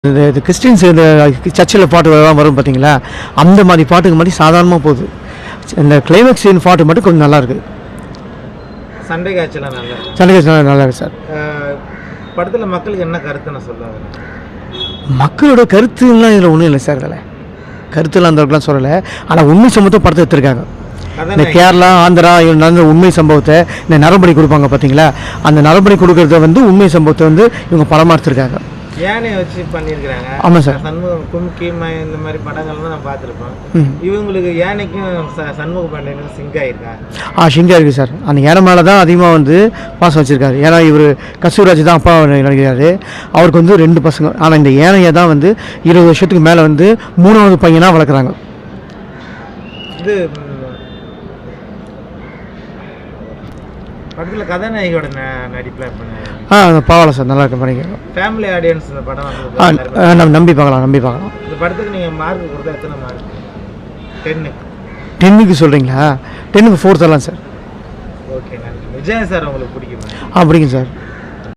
இது கிறிஸ்டின்ஸ் இந்த சர்ச்சில் பாட்டு வரும் பார்த்தீங்களா, அந்த மாதிரி பாட்டுக்கு மாதிரி சாதாரணமாக போகுது. இந்த கிளைமேக்ஸ் சீன் பாட்டு மட்டும் கொஞ்சம் நல்லா இருக்குது. சண்டை காட்சியெல்லாம் நல்லா இருக்குது சார். படத்தில் மக்களுக்கு என்ன கருத்துன்னு சொல்லுவாங்க? மக்களோட கருத்துலாம் இதில் ஒன்றும் இல்லை சார். இதில் கருத்துலாம் அந்த அளவுக்குலாம் சொல்லலை. ஆனால் உண்மை சம்பவத்தை படத்தை எடுத்திருக்காங்க. இந்த கேரளா, ஆந்திரா நடந்த உண்மை சம்பவத்தை இந்த நரம்படி கொடுப்பாங்க பார்த்தீங்களா, அந்த நரம்படி கொடுக்கறத உண்மை சம்பவத்தை இவங்க படமாக எடுத்திருக்காங்க. யானை வச்சு பண்ணியிருக்கிறாங்க. ஆமாம் சார். சண்முகம், கும்கி இந்த மாதிரி படங்கள்லாம் நான் பார்த்துருப்பேன். இவங்களுக்கு யானைக்கும் சண்முக பாண்டியனுக்கும் சிங்க் ஆயிருக்கா? சிங்காக இருக்குது சார். அந்த யானை மேலே தான் அதிகமாக பாசம் வச்சுருக்காரு. ஏன்னா இவர் கஸ்தூராஜ் தான் அப்பா நினைக்கிறாரு. அவருக்கு 2 பசங்க. ஆனால் இந்த யானையை தான் 20 வருஷத்துக்கு மேலே 3வது பையனாக வளர்க்குறாங்க. இது படத்தில் கதாநாயகியோட நடிப்பில் பரவாயில்ல சார், நல்லா இருக்கு. பண்ணிக்கலாம். ஃபேமிலி ஆடியன்ஸ் இந்த படம் நம்பி பார்க்கலாம். இந்த படத்துக்கு நீங்கள் மார்க் கொடுத்தா எத்தனை மார்க்? 10க்கு சொல்கிறீங்களா? 10க்கு 4 தரலாம் சார். ஓகே, நன்றி. விஜய் சார் உங்களுக்கு பிடிக்குமா? பிடிக்கும் சார்.